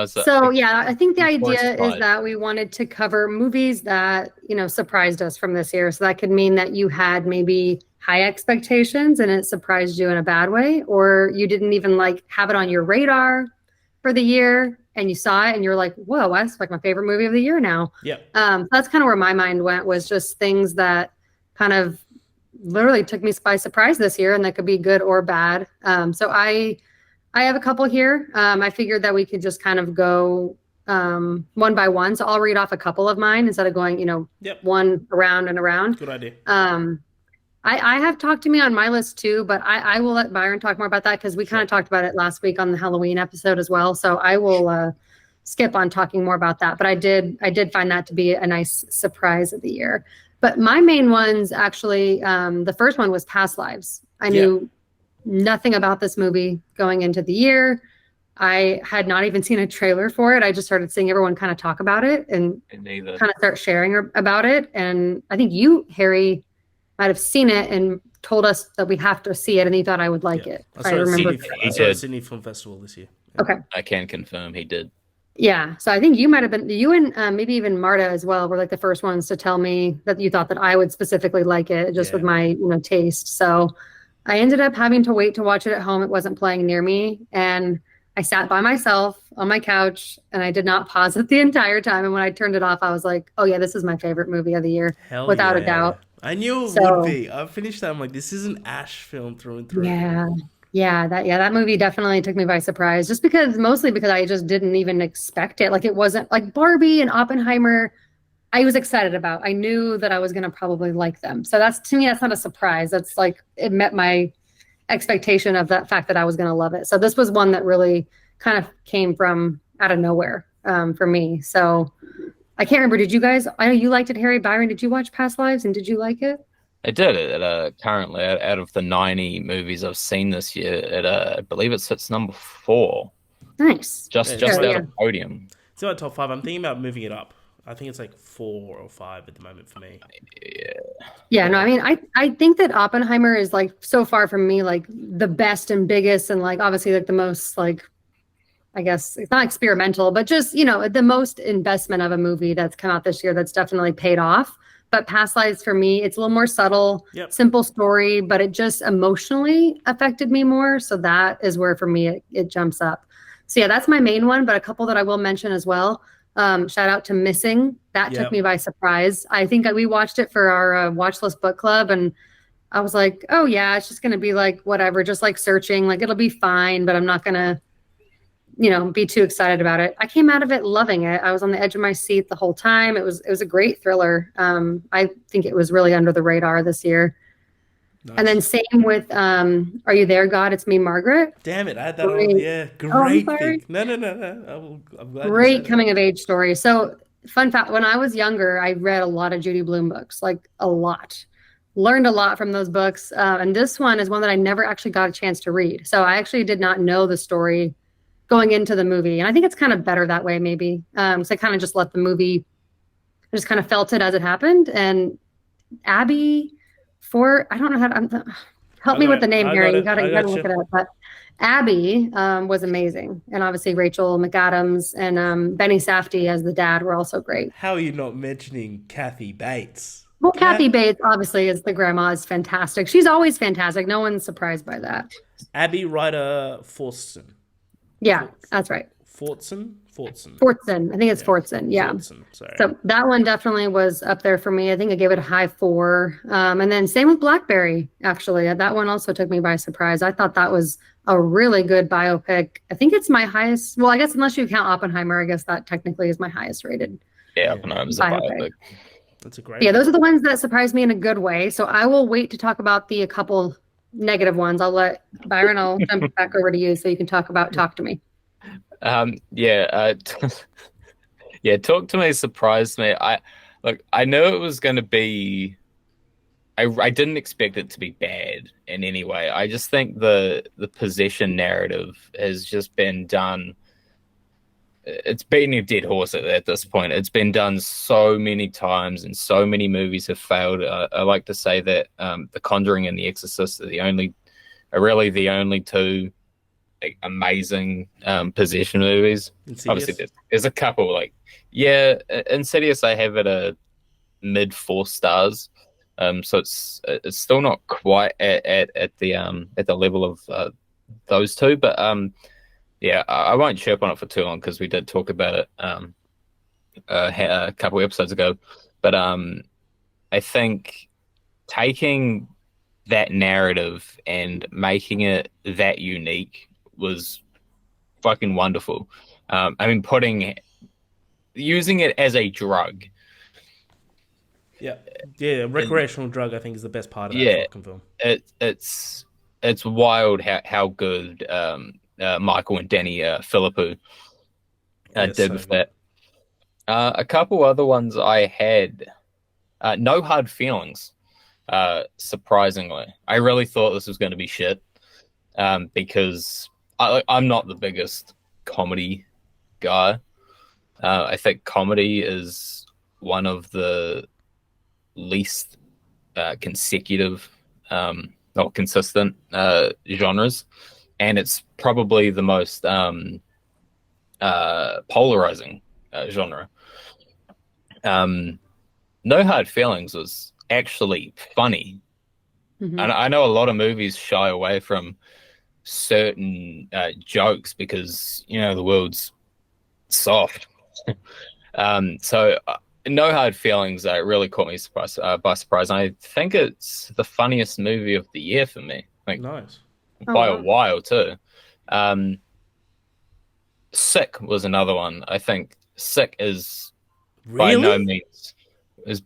So yeah, I think the Before idea is surprise. that we wanted to cover movies that, surprised us from this year. So that could mean that you had maybe high expectations and it surprised you in a bad way, or you didn't even like have it on your radar for the year and you saw it and you're like, whoa, that's like my favorite movie of the year now. Yep. That's kind of where my mind went, was just things that kind of literally took me by surprise this year, and that could be good or bad. So I have a couple here. I figured that we could just kind of go one by one. So I'll read off a couple of mine instead of going, Yep. one around and around. Good idea. I have Talk to Me on my list too, but I will let Byron talk more about that because we kind of talked about it last week on the Halloween episode as well. So I will skip on talking more about that. But I did find that to be a nice surprise of the year. But my main ones actually, the first one was Past Lives. I knew nothing about this movie going into the year. I had not even seen a trailer for it. I just started seeing everyone kind of talk about it and Neither. kind of start sharing about it. And I think you, Harry, might have seen it and told us that we have to see it, and you thought I would like it. I remember. I saw it at Sydney Film Festival this year. Yeah. Okay. I can confirm he did. Yeah. So I think you might have been, you and maybe even Marta as well were like the first ones to tell me that you thought that I would specifically like it just with my, taste. So I ended up having to wait to watch it at home. It wasn't playing near me. And I sat by myself on my couch and I did not pause it the entire time. And when I turned it off, I was like, oh yeah, this is my favorite movie of the year. Without a doubt. I knew it would be. I finished that. I'm like, this is an Ash film through and through. That movie definitely took me by surprise, just mostly because I just didn't even expect it. Like, it wasn't like Barbie and Oppenheimer. I was excited about. I knew that I was going to probably like them. So to me, that's not a surprise. That's like, it met my expectation of that fact that I was going to love it. So this was one that really kind of came from out of nowhere for me. So I can't remember. Did you guys, I know you liked it, Harry. Byron, did you watch Past Lives and did you like it? I did it. Currently, out of the 90 movies I've seen this year, I believe it sits number 4. Nice. Just out of podium. It's not top 5. I'm thinking about moving it up. I think it's like 4 or 5 at the moment for me. Yeah, no, I mean, I think that Oppenheimer is like so far from me like the best and biggest and like obviously like the most like, I guess it's not experimental, but just, the most investment of a movie that's come out this year that's definitely paid off. But Past Lives for me, it's a little more subtle, simple story, but it just emotionally affected me more. So that is where for me it jumps up. So yeah, that's my main one, but a couple that I will mention as well. Shout out to Missing. That took me by surprise. I think we watched it for our watch list book club, and I was like, oh yeah, it's just going to be like whatever, just like searching, like it'll be fine, but I'm not going to, be too excited about it. I came out of it loving it. I was on the edge of my seat the whole time. It was a great thriller. I think it was really under the radar this year. Nice. And then same with Are You There, God? It's Me, Margaret. Damn it, I had that on. Yeah, great thing. No. I'm glad. Great coming of age story. So fun fact, when I was younger, I read a lot of Judy Blume books, like a lot. Learned a lot from those books. And this one is one that I never actually got a chance to read. So I actually did not know the story going into the movie. And I think it's kind of better that way, maybe. So I kind of just let the movie, I just kind of felt it as it happened. And Abby I don't know how to, help me with the name, Harry. You gotta look it up. But Abby was amazing. And obviously Rachel McAdams and Benny Safdie as the dad were also great. How are you not mentioning Kathy Bates? Well, Kathy Bates, obviously, as the grandma, is fantastic. She's always fantastic. No one's surprised by that. Abby Ryder Fortson. Yeah, that's right. Fortson. I think it's Fortson. Yeah. Fortson, sorry. So that one definitely was up there for me. I think I gave it a high 4. And then same with Blackberry, actually. That one also took me by surprise. I thought that was a really good biopic. I think it's my highest. Well, I guess unless you count Oppenheimer, I guess that technically is my highest rated. Yeah, Oppenheimer's a biopic. That's a great. Yeah, those are the ones that surprised me in a good way. So I will wait to talk about a couple negative ones. I'll let Byron, I'll jump back over to you so you can talk to me. Talk to Me surprised me. I knew it was going to be. I didn't expect it to be bad in any way. I just think the possession narrative has just been done. It's beating a dead horse at this point. It's been done so many times, and so many movies have failed. I like to say that The Conjuring and The Exorcist are really the only two like amazing possession movies. Obviously, Insidious. there's a couple like yeah, Insidious. I have it a mid 4 stars. So it's still not quite at the level of those two, but yeah, I won't chirp on it for too long because we did talk about it a couple episodes ago. But I think taking that narrative and making it that unique was fucking wonderful. I mean, using it as a drug. Yeah, yeah. And Recreational drug, I think, is the best part of that yeah, fucking film. it's wild how good Michael and Danny Philippou Yeah, did so with good. that. A couple other ones I had. No Hard Feelings. Surprisingly, I really thought this was going to be shit. Because I'm not the biggest comedy guy. I think comedy is one of the least consecutive or consistent genres, and it's probably the most polarizing genre. Um, no Hard Feelings was actually funny, and Mhm. I know a lot of movies shy away from certain jokes because the world's soft. So No Hard Feelings really caught me by surprise. And I think it's the funniest movie of the year for me, like Nice. Oh by a wow. while too. Um, Sick was another one. I think Sick by no Really? means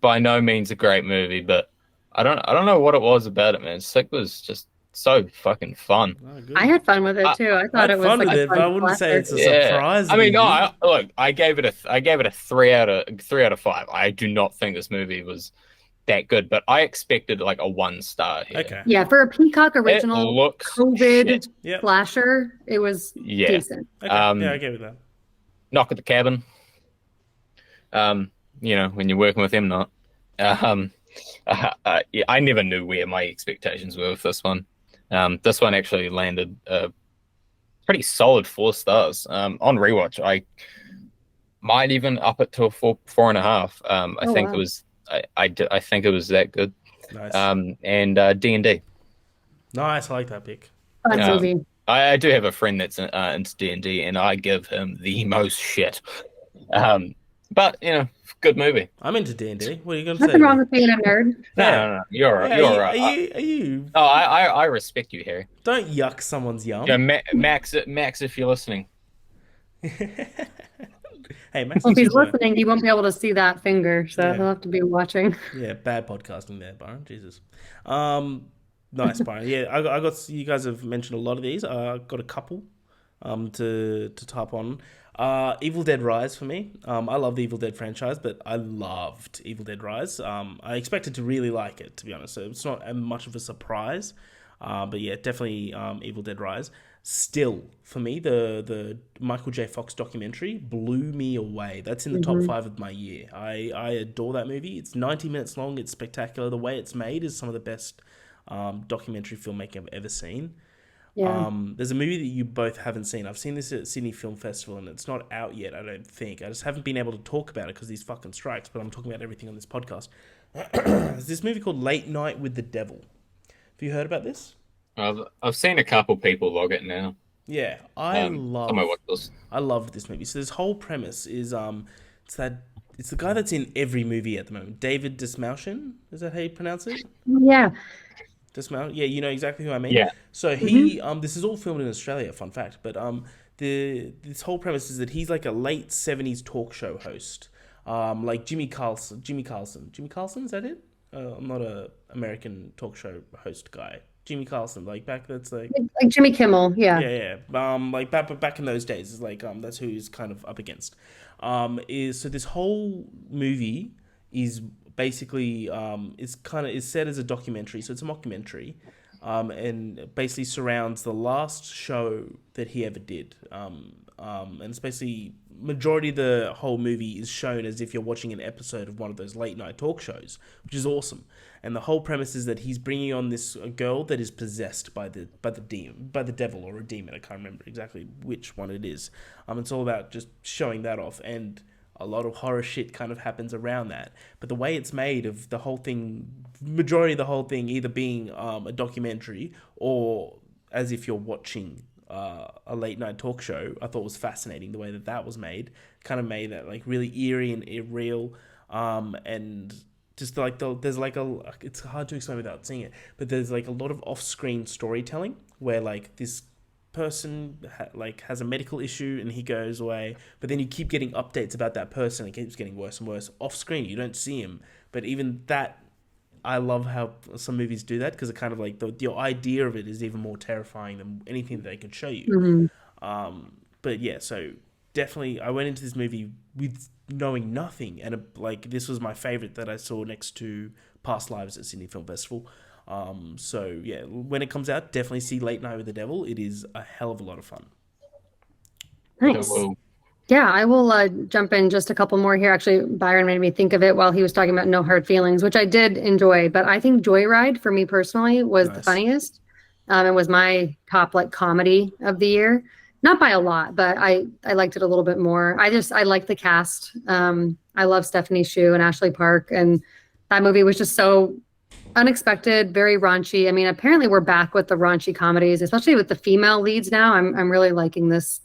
by no means a great movie, but I don't know what it was about it, man. Sick was just so fucking fun. Oh, I good. had fun with it I, too. I I thought had it was fun like with a it, but fun I wouldn't say slasher. it's a Yeah, I mean, no, surprisingly. look, I gave it a 3 out of 5. I do not think this movie was that good, but I expected like a 1 star here. Okay. Yeah, for a Peacock It original looks COVID shit. Yep. slasher, it was Yeah. decent. Okay. Yeah, I get with that. Knock at the Cabin. When you're working with him, not. Um, yeah, I never knew where my expectations were with this one. This one actually landed a pretty solid 4 stars. On rewatch, I might even up it to a 4.5. I Oh think it wow. was I think it was that good. Nice. And D&D. Nice. I like that pick. Fun That's Um, awesome. movie. I do have a friend that's into D&D, and I give him the most shit. Um, but good movie. I'm into D&D. What are you going to say Nothing to wrong me? with being a nerd. No, Yeah. no, no. You're Yeah. you're Are you? no, I respect you, Harry. Don't yuck someone's yum. Max, if you're listening, Hey, Max Well, if he's listens, right? listening, he won't be able to see that finger, so Yeah. he'll have to be watching. Yeah, bad podcasting there, Byron. Jesus. Um, nice, Byron. Yeah, I got you guys have mentioned a lot of these. I got a couple to type on. Evil Dead Rise for me. I love the Evil Dead franchise, but I loved Evil Dead Rise. I expected to really like it, to be honest. So it's not much of a surprise. But yeah, definitely Evil Dead Rise. Still, for me, the Michael J. Fox documentary blew me away. That's in the top Hmm. 5 of my year. I adore that movie. It's 90 minutes long. It's spectacular. The way it's made is some of the best documentary filmmaking I've ever seen. Yeah. There's a movie that you both haven't seen. I've seen this at Sydney Film Festival, and it's not out yet, I don't think. I just haven't been able to talk about it because these fucking strikes, but I'm talking about everything on this podcast. There's this movie called Late Night with the Devil. Have you heard about this? I've seen a couple people log it now. Yeah, On my watch list. I loved this movie. So this whole premise is it's the guy that's in every movie at the moment. David Dismalchian, is that how you pronounce it? Yeah. Dismount. Yeah, you know exactly who I mean. Yeah. So Hmm. this is all filmed in Australia. Fun fact, but this whole premise is that he's like a late '70s talk show host, like Jimmy Carlson. Jimmy Carlson, is that it? I'm not a American talk show host guy. Jimmy Carlson, like back that's like Like Jimmy Kimmel. Yeah. yeah, yeah. Like back in those days, is like that's who he's kind of up against. Is so this whole movie is basically is set as a documentary, so it's a mockumentary, and basically surrounds the last show that he ever did. and it's basically majority of the whole movie is shown as if you're watching an episode of one of those late night talk shows, which is awesome. And the whole premise is that he's bringing on this a girl that is possessed by the devil or a demon. I can't remember exactly which one it is. It's all about just showing that off, and a lot of horror shit kind of happens around that. But the way it's made, of the whole thing, majority of the whole thing either being a documentary or as if you're watching a late night talk show, I thought was fascinating. The way that was made kind of made that like really eerie and real, and just like there's like it's hard to explain without seeing it, but there's like a lot of off-screen storytelling where like this person has a medical issue and he goes away, but then you keep getting updates about that person. It keeps getting worse and worse off screen. You don't see him, but even that, I love how some movies do that, because it kind of like the idea of it is even more terrifying than anything that they could show you. But yeah, so definitely I went into this movie with knowing nothing, and this was my favorite that I saw next to Past Lives at Sydney Film Festival. So yeah, when it comes out, definitely see Late Night with the Devil. It is a hell of a lot of fun. Nice. Yeah, I will jump in just a couple more here. Actually, Byron made me think of it while he was talking about No Hard Feelings, which I did enjoy. But I think Joyride, for me personally, was the funniest. It was my top comedy of the year. Not by a lot, but I liked it a little bit more. I like the cast. I love Stephanie Hsu and Ashley Park, and that movie was just so unexpected, very raunchy. I mean, apparently we're back with the raunchy comedies, especially with the female leads now. I'm really liking this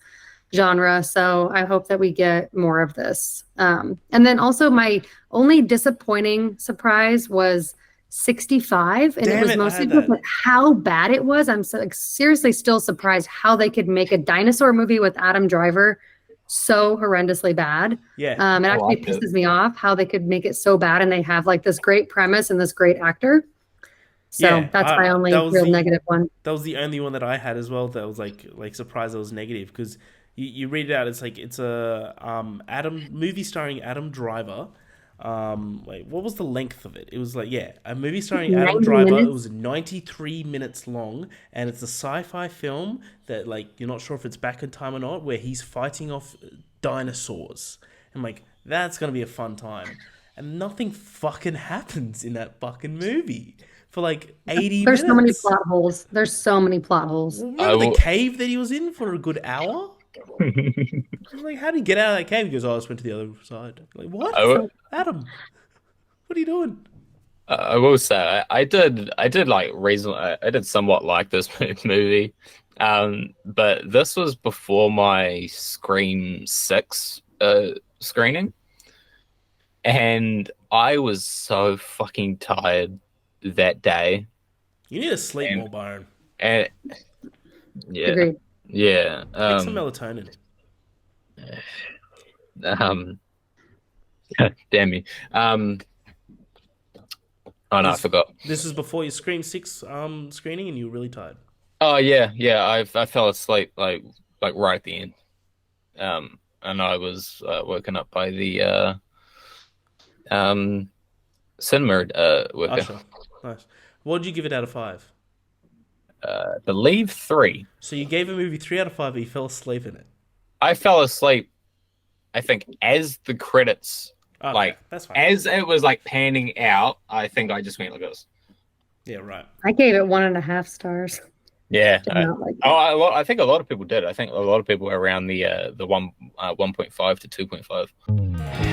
genre, so I hope that we get more of this. And then also my only disappointing surprise was 65, and it was mostly just how bad it was. I'm so seriously still surprised how they could make a dinosaur movie with Adam Driver so horrendously bad. Yeah. It actually pisses me off how they could make it so bad, and they have this great premise and this great actor. So that's my only real negative one. That was the only one that I had as well that was like surprised it was negative, because you read it out, it's a movie starring Adam Driver. What was the length of it? It was a movie starring Adam Driver. Minutes. It was 93 minutes long, and it's a sci-fi film that you're not sure if it's back in time or not, where he's fighting off dinosaurs. I'm that's gonna be a fun time, and nothing fucking happens in that fucking movie for 80 minutes. There's so many plot holes. There's so many plot holes. Remember the cave that he was in for a good hour? How did he get out of that cave? He goes, I just went to the other side. What? Adam, what are you doing? I will say I did I did somewhat like this movie, but this was before my Scream 6 screening, and I was so fucking tired that day. You need to sleep more, Byron. And yeah. Agreed. Yeah. Take some melatonin. Damn you. Oh no, I forgot. This was before your Scream 6 screening, and you were really tired. Oh yeah. I fell asleep right at the end. And I was woken up by the cinema worker. Usher. Nice. What did you give it out of 5? Believe 3. So you gave a movie 3 out of 5, but you fell asleep in it. I fell asleep, I think, as the credits, that's fine. As it was panning out. I think I just went like this. Yeah, right. I gave it 1.5 stars. Yeah. I think a lot of people did. I think a lot of people were around the 1.5 to 2.5.